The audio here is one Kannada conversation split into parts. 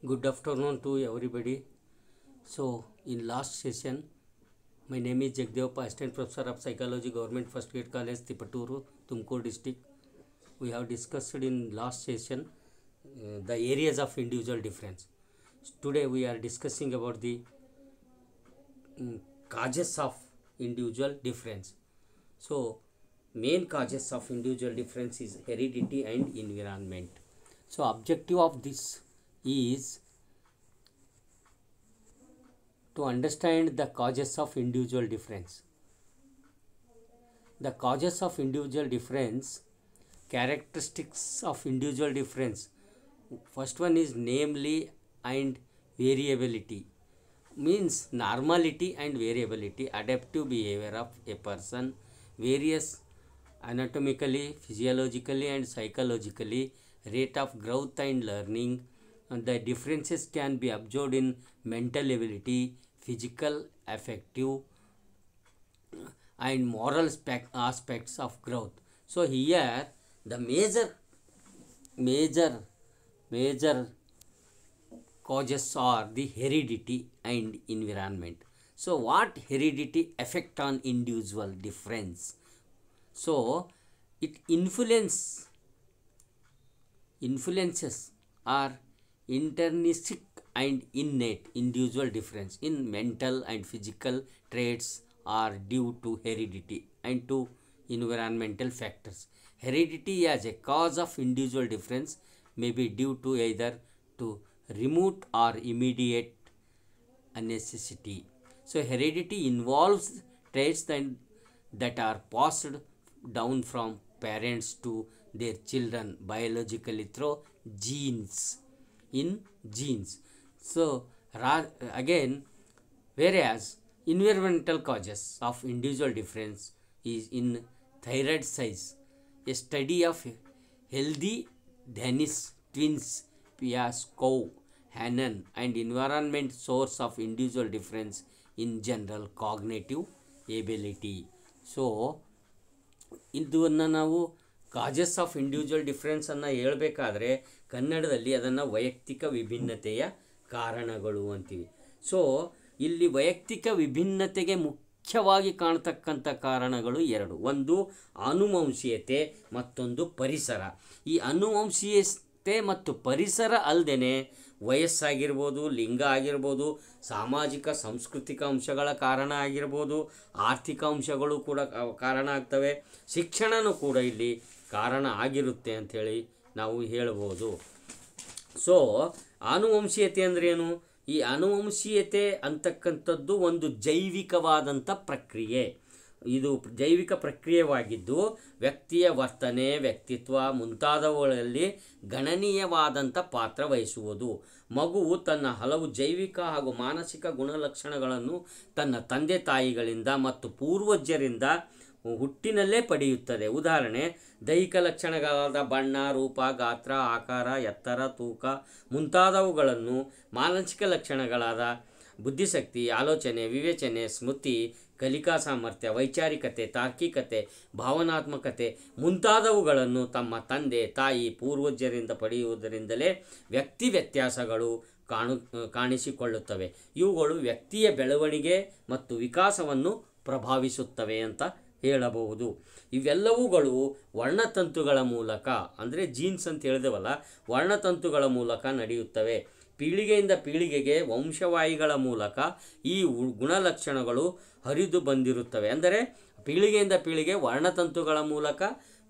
Good afternoon to everybody. So, in last session, my name is Jagdevappa, Assistant Professor of Psychology, Government First Grade College, Tipaturu, Tumkur District. We have discussed in last session the areas of individual difference. Today we are discussing about the causes of individual difference. So, main causes of individual difference is heredity and environment. So, objective of this is to understand the causes of individual difference. The causes of individual difference, characteristics of individual difference. First one is namely and variability, means normality and variability, adaptive behavior of a person, various anatomically, physiologically and psychologically, rate of growth and learning, and the differences can be observed in mental ability, physical, affective and moral aspects of growth. So here the major causes are the heredity and environment. So what heredity affect on individual difference? So it influences are intrinsic and innate individual difference in mental and physical traits are due to heredity and to environmental factors. Heredity as a cause of individual difference may be due to either to remote or immediate necessity. So heredity involves traits that are passed down from parents to their children biologically through genes. So again, whereas environmental causes of individual difference is in thyroid size. A study of healthy Danish twins Piaskov, Hannon and environment source of individual difference in general cognitive ability. So ಇದನ್ನು ನಾವು ಕಾಜಸ್ ಆಫ್ ಇಂಡಿವಿಜುವಲ್ ಡಿಫ್ರೆನ್ಸನ್ನು ಹೇಳಬೇಕಾದ್ರೆ ಕನ್ನಡದಲ್ಲಿ ಅದನ್ನು ವೈಯಕ್ತಿಕ ವಿಭಿನ್ನತೆಯ ಕಾರಣಗಳು ಅಂತೀವಿ. ಸೊ ಇಲ್ಲಿ ವೈಯಕ್ತಿಕ ವಿಭಿನ್ನತೆಗೆ ಮುಖ್ಯವಾಗಿ ಕಾಣ್ತಕ್ಕಂಥ ಕಾರಣಗಳು ಎರಡು. ಒಂದು ಆನುವಂಶೀಯತೆ, ಮತ್ತೊಂದು ಪರಿಸರ. ಈ ಆನುವಂಶೀಯತೆ ಮತ್ತು ಪರಿಸರ ಅಲ್ಲದೆ ವಯಸ್ಸಾಗಿರ್ಬೋದು, ಲಿಂಗ ಆಗಿರ್ಬೋದು, ಸಾಮಾಜಿಕ ಸಾಂಸ್ಕೃತಿಕ ಅಂಶಗಳ ಕಾರಣ ಆಗಿರ್ಬೋದು, ಆರ್ಥಿಕ ಅಂಶಗಳು ಕೂಡ ಕಾರಣ ಆಗ್ತವೆ, ಶಿಕ್ಷಣನೂ ಕೂಡ ಇಲ್ಲಿ ಕಾರಣ ಆಗಿರುತ್ತೆ ಅಂಥೇಳಿ ನಾವು ಹೇಳ್ಬೋದು. ಸೊ ಆನುವಂಶೀಯತೆ ಅಂದ್ರೇನು? ಈ ಆನುವಂಶೀಯತೆ ಅಂತಕ್ಕಂಥದ್ದು ಒಂದು ಜೈವಿಕವಾದಂಥ ಪ್ರಕ್ರಿಯೆ. ಇದು ಜೈವಿಕ ಪ್ರಕ್ರಿಯೆವಾಗಿದ್ದು ವ್ಯಕ್ತಿಯ ವರ್ತನೆ, ವ್ಯಕ್ತಿತ್ವ ಮುಂತಾದವುಗಳಲ್ಲಿ ಗಣನೀಯವಾದಂಥ ಪಾತ್ರ ವಹಿಸುವುದು. ಮಗುವು ತನ್ನ ಹಲವು ಜೈವಿಕ ಹಾಗೂ ಮಾನಸಿಕ ಗುಣಲಕ್ಷಣಗಳನ್ನು ತನ್ನ ತಂದೆ ತಾಯಿಗಳಿಂದ ಮತ್ತು ಪೂರ್ವಜರಿಂದ ಹುಟ್ಟಿನಲ್ಲೇ ಪಡೆಯುತ್ತದೆ. ಉದಾಹರಣೆ, ದೈಹಿಕ ಲಕ್ಷಣಗಳಾದ ಬಣ್ಣ, ರೂಪ, ಗಾತ್ರ, ಆಕಾರ, ಎತ್ತರ, ತೂಕ ಮುಂತಾದವುಗಳನ್ನು, ಮಾನಸಿಕ ಲಕ್ಷಣಗಳಾದ ಬುದ್ಧಿಶಕ್ತಿ, ಆಲೋಚನೆ, ವಿವೇಚನೆ, ಸ್ಮೃತಿ, ಕಲಿಕಾ ಸಾಮರ್ಥ್ಯ, ವೈಚಾರಿಕತೆ, ತಾರ್ಕಿಕತೆ, ಭಾವನಾತ್ಮಕತೆ ಮುಂತಾದವುಗಳನ್ನು ತಮ್ಮ ತಂದೆ ತಾಯಿ ಪೂರ್ವಜರಿಂದ ಪಡೆಯುವುದರಿಂದಲೇ ವ್ಯಕ್ತಿ ವ್ಯತ್ಯಾಸಗಳು ಕಾಣಿಸಿಕೊಳ್ಳುತ್ತವೆ. ಇವುಗಳು ವ್ಯಕ್ತಿಯ ಬೆಳವಣಿಗೆ ಮತ್ತು ವಿಕಾಸವನ್ನು ಪ್ರಭಾವಿಸುತ್ತವೆ ಅಂತ ಹೇಳಬಹುದು. ಇವೆಲ್ಲವುಗಳು ವರ್ಣತಂತುಗಳ ಮೂಲಕ, ಅಂದರೆ ಜೀನ್ಸ್ ಅಂತ ಹೇಳಿದೆವಲ್ಲ, ವರ್ಣತಂತುಗಳ ಮೂಲಕ ನಡೆಯುತ್ತವೆ. ಪೀಳಿಗೆಯಿಂದ ಪೀಳಿಗೆಗೆ ವಂಶವಾಹಿಗಳ ಮೂಲಕ ಈ ಗುಣಲಕ್ಷಣಗಳು ಹರಿದು ಬಂದಿರುತ್ತವೆ. ಅಂದರೆ ಪೀಳಿಗೆಯಿಂದ ಪೀಳಿಗೆ ವರ್ಣತಂತುಗಳ ಮೂಲಕ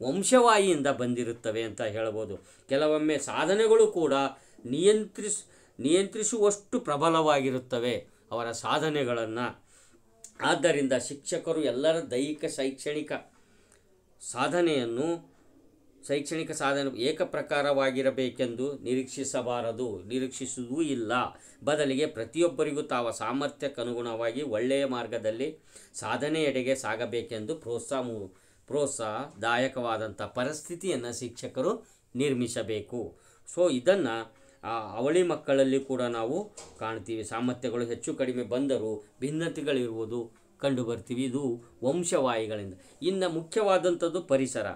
ವಂಶವಾಹಿಯಿಂದ ಬಂದಿರುತ್ತವೆ ಅಂತ ಹೇಳ್ಬೋದು. ಕೆಲವೊಮ್ಮೆ ಸಾಧನೆಗಳು ಕೂಡ ನಿಯಂತ್ರಿಸುವಷ್ಟು ಪ್ರಬಲವಾಗಿರುತ್ತವೆ ಅವರ ಸಾಧನೆಗಳನ್ನು. ಆದ್ದರಿಂದ ಶಿಕ್ಷಕರು ಎಲ್ಲರ ದೈಹಿಕ ಶೈಕ್ಷಣಿಕ ಸಾಧನೆ ಏಕಪ್ರಕಾರವಾಗಿರಬೇಕೆಂದು ನಿರೀಕ್ಷಿಸುವುದೂ ಇಲ್ಲ. ಬದಲಿಗೆ ಪ್ರತಿಯೊಬ್ಬರಿಗೂ ತಾವ ಸಾಮರ್ಥ್ಯಕ್ಕನುಗುಣವಾಗಿ ಒಳ್ಳೆಯ ಮಾರ್ಗದಲ್ಲಿ ಸಾಧನೆಯೆಡೆಗೆ ಸಾಗಬೇಕೆಂದು ಪ್ರೋತ್ಸಾಹದಾಯಕವಾದಂಥ ಪರಿಸ್ಥಿತಿಯನ್ನು ಶಿಕ್ಷಕರು ನಿರ್ಮಿಸಬೇಕು. ಸೊ ಇದನ್ನು ಅವಳಿ ಮಕ್ಕಳಲ್ಲಿ ಕೂಡ ನಾವು ಕಾಣ್ತೀವಿ. ಸಾಮರ್ಥ್ಯಗಳು ಹೆಚ್ಚು ಕಡಿಮೆ ಬಂದರೂ ಭಿನ್ನತೆಗಳಿರುವುದು ಕಂಡುಬರ್ತೀವಿ. ಇದು ವಂಶವಾಹಿಗಳಿಂದ. ಇನ್ನು ಮುಖ್ಯವಾದಂಥದ್ದು ಪರಿಸರ.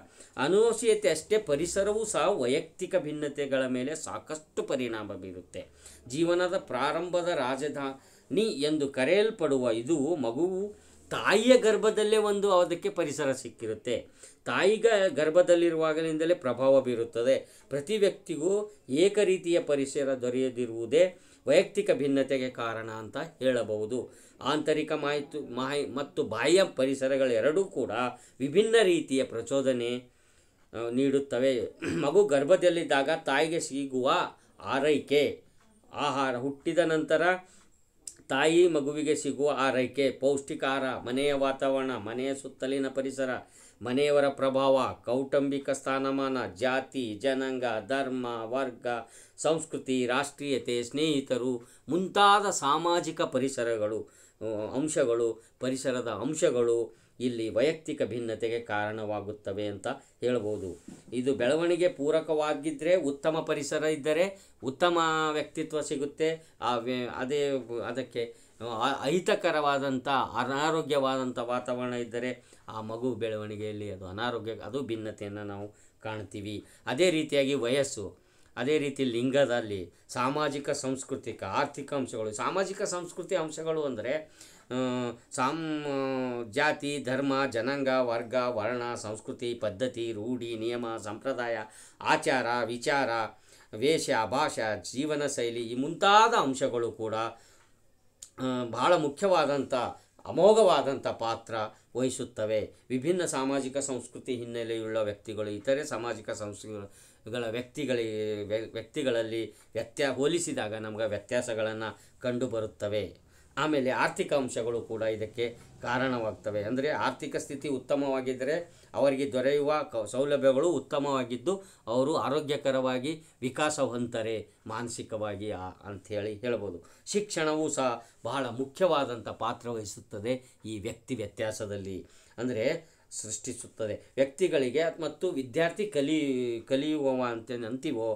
ಅನುವಂಶೀಯತೆ ಅಷ್ಟೇ, ಪರಿಸರವೂ ಸಹ ವೈಯಕ್ತಿಕ ಭಿನ್ನತೆಗಳ ಮೇಲೆ ಸಾಕಷ್ಟು ಪರಿಣಾಮ ಬೀರುತ್ತೆ. ಜೀವನದ ಪ್ರಾರಂಭದ ರಾಜಧಾನಿ ಎಂದು ಕರೆಯಲ್ಪಡುವ ಇದು ಮಗುವು ತಾಯಿಯ ಗರ್ಭದಲ್ಲೇ ಅದಕ್ಕೆ ಪರಿಸರ ಸಿಕ್ಕಿರುತ್ತೆ. ತಾಯಿಗ ಗರ್ಭದಲ್ಲಿರುವಾಗಲಿಂದಲೇ ಪ್ರಭಾವ ಬೀರುತ್ತದೆ. ಪ್ರತಿ ವ್ಯಕ್ತಿಗೂ ಏಕರೀತಿಯ ಪರಿಸರ ದೊರೆಯದಿರುವುದೇ ವೈಯಕ್ತಿಕ ಭಿನ್ನತೆಗೆ ಕಾರಣ ಅಂತ ಹೇಳಬಹುದು. ಆಂತರಿಕ ಮತ್ತು ಬಾಹ್ಯ ಪರಿಸರಗಳೆರಡೂ ಕೂಡ ವಿಭಿನ್ನ ರೀತಿಯ ಪ್ರಚೋದನೆ ನೀಡುತ್ತವೆ. ಮಗು ಗರ್ಭದಲ್ಲಿದ್ದಾಗ ತಾಯಿಗೆ ಸಿಗುವ ಆರೈಕೆ, ಆಹಾರ, ಹುಟ್ಟಿದ ನಂತರ ತಾಯಿ ಮಗುವಿಗೆ ಸಿಗುವ ಆರೈಕೆ, ಪೌಷ್ಟಿಕ ಆಹಾರ, ಮನೆಯ ವಾತಾವರಣ, ಮನೆಯ ಸುತ್ತಲಿನ ಪರಿಸರ, ಮನೆಯವರ ಪ್ರಭಾವ, ಕೌಟುಂಬಿಕ ಸ್ಥಾನಮಾನ, ಜಾತಿ, ಜನಾಂಗ, ಧರ್ಮ, ವರ್ಗ, ಸಂಸ್ಕೃತಿ, ರಾಷ್ಟ್ರೀಯತೆ, ಸ್ನೇಹಿತರು ಮುಂತಾದ ಸಾಮಾಜಿಕ ಪರಿಸರದ ಅಂಶಗಳು ಇಲ್ಲಿ ವೈಯಕ್ತಿಕ ಭಿನ್ನತೆಗೆ ಕಾರಣವಾಗುತ್ತವೆ ಅಂತ ಹೇಳ್ಬೋದು. ಇದು ಬೆಳವಣಿಗೆ ಪೂರಕವಾಗಿದ್ದರೆ, ಉತ್ತಮ ಪರಿಸರ ಇದ್ದರೆ ಉತ್ತಮ ವ್ಯಕ್ತಿತ್ವ ಸಿಗುತ್ತೆ. ಅದಕ್ಕೆ ಅಹಿತಕರವಾದಂಥ ಅನಾರೋಗ್ಯವಾದಂಥ ವಾತಾವರಣ ಇದ್ದರೆ ಆ ಮಗು ಬೆಳವಣಿಗೆಯಲ್ಲಿ ಅದು ಭಿನ್ನತೆಯನ್ನು ನಾವು ಕಾಣ್ತೀವಿ. ಅದೇ ರೀತಿಯಾಗಿ ವಯಸ್ಸು, ಅದೇ ರೀತಿ ಲಿಂಗದಲ್ಲಿ ಸಾಮಾಜಿಕ, ಸಾಂಸ್ಕೃತಿಕ, ಆರ್ಥಿಕ ಅಂಶಗಳು. ಸಾಮಾಜಿಕ ಸಂಸ್ಕೃತಿ ಅಂಶಗಳು ಅಂದರೆ ಜಾತಿ, ಧರ್ಮ, ಜನಾಂಗ, ವರ್ಗ, ವರ್ಣ, ಸಂಸ್ಕೃತಿ, ಪದ್ಧತಿ, ರೂಢಿ, ನಿಯಮ, ಸಂಪ್ರದಾಯ, ಆಚಾರ, ವಿಚಾರ, ವೇಷ, ಭಾಷಾ, ಜೀವನ ಶೈಲಿ ಈ ಮುಂತಾದ ಅಂಶಗಳು ಕೂಡ ಬಹಳ ಮುಖ್ಯವಾದಂಥ ಅಮೋಘವಾದಂಥ ಪಾತ್ರ ವಹಿಸುತ್ತವೆ. ವಿಭಿನ್ನ ಸಾಮಾಜಿಕ ಸಂಸ್ಕೃತಿ ಹಿನ್ನೆಲೆಯುಳ್ಳ ವ್ಯಕ್ತಿಗಳು ಇತರೆ ಸಾಮಾಜಿಕ ಸಂಸ್ಕೃತಿಗಳ ವ್ಯಕ್ತಿಗಳಲ್ಲಿ ಹೋಲಿಸಿದಾಗ ನಮಗೆ ವ್ಯತ್ಯಾಸಗಳನ್ನು ಕಂಡುಬರುತ್ತವೆ. ಆಮೇಲೆ ಆರ್ಥಿಕ ಅಂಶಗಳು ಕೂಡ ಇದಕ್ಕೆ ಕಾರಣವಾಗ್ತವೆ. ಅಂದರೆ ಆರ್ಥಿಕ ಸ್ಥಿತಿ ಉತ್ತಮವಾಗಿದ್ದರೆ ಅವರಿಗೆ ದೊರೆಯುವ ಸೌಲಭ್ಯಗಳು ಉತ್ತಮವಾಗಿದ್ದು ಅವರು ಆರೋಗ್ಯಕರವಾಗಿ ವಿಕಾಸ ಹೊಂದ್ತಾರೆ ಮಾನಸಿಕವಾಗಿ ಅಂಥೇಳಿ ಹೇಳ್ಬೋದು. ಶಿಕ್ಷಣವೂ ಸಹ ಬಹಳ ಮುಖ್ಯವಾದಂಥ ಪಾತ್ರ ವಹಿಸುತ್ತದೆ ಈ ವ್ಯತ್ಯಾಸದಲ್ಲಿ. ಅಂದರೆ ಸೃಷ್ಟಿಸುತ್ತದೆ ವ್ಯಕ್ತಿಗಳಿಗೆ ಮತ್ತು ವಿದ್ಯಾರ್ಥಿ ಕಲಿಯುವ ಅಂತೀವೋ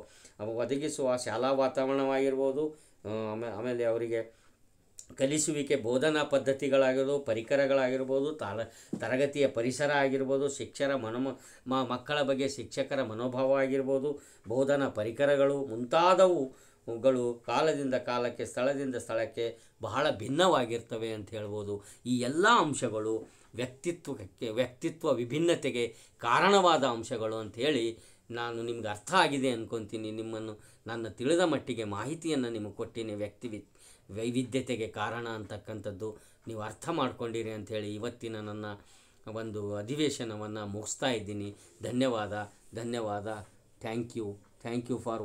ಒದಗಿಸುವ ಶಾಲಾ ವಾತಾವರಣವಾಗಿರ್ಬೋದು, ಆಮೇಲೆ ಅವರಿಗೆ ಕಲಿಸುವಿಕೆ ಬೋಧನಾ ಪದ್ಧತಿಗಳಾಗಿರ್ಬೋದು, ಪರಿಕರಗಳಾಗಿರ್ಬೋದು, ತರಗತಿಯ ಪರಿಸರ ಆಗಿರ್ಬೋದು, ಮಕ್ಕಳ ಬಗ್ಗೆ ಶಿಕ್ಷಕರ ಮನೋಭಾವ ಆಗಿರ್ಬೋದು, ಬೋಧನಾ ಪರಿಕರಗಳು ಮುಂತಾದವುಗಳು ಕಾಲದಿಂದ ಕಾಲಕ್ಕೆ, ಸ್ಥಳದಿಂದ ಸ್ಥಳಕ್ಕೆ ಬಹಳ ಭಿನ್ನವಾಗಿರ್ತವೆ ಅಂತ ಹೇಳ್ಬೋದು. ಈ ಎಲ್ಲ ಅಂಶಗಳು ವ್ಯಕ್ತಿತ್ವ ವಿಭಿನ್ನತೆಗೆ ಕಾರಣವಾದ ಅಂಶಗಳು ಅಂಥೇಳಿ ನಾನು ನಿಮ್ಗೆ ಅರ್ಥ ಆಗಿದೆ ಅಂದ್ಕೊತೀನಿ. ನನ್ನ ತಿಳಿದ ಮಟ್ಟಿಗೆ ಮಾಹಿತಿಯನ್ನು ನಿಮಗೆ ಕೊಟ್ಟಿನಿ. ವೈವಿಧ್ಯತೆಗೆ ಕಾರಣ ಅಂತಕ್ಕಂಥದ್ದು ನೀವು ಅರ್ಥ ಮಾಡ್ಕೊಂಡಿರಿ ಅಂಥೇಳಿ ಇವತ್ತಿನ ನನ್ನ ಒಂದು ಅಧಿವೇಶನವನ್ನು ಮುಗಿಸ್ತಾ ಇದ್ದೀನಿ. ಧನ್ಯವಾದ. Thank you for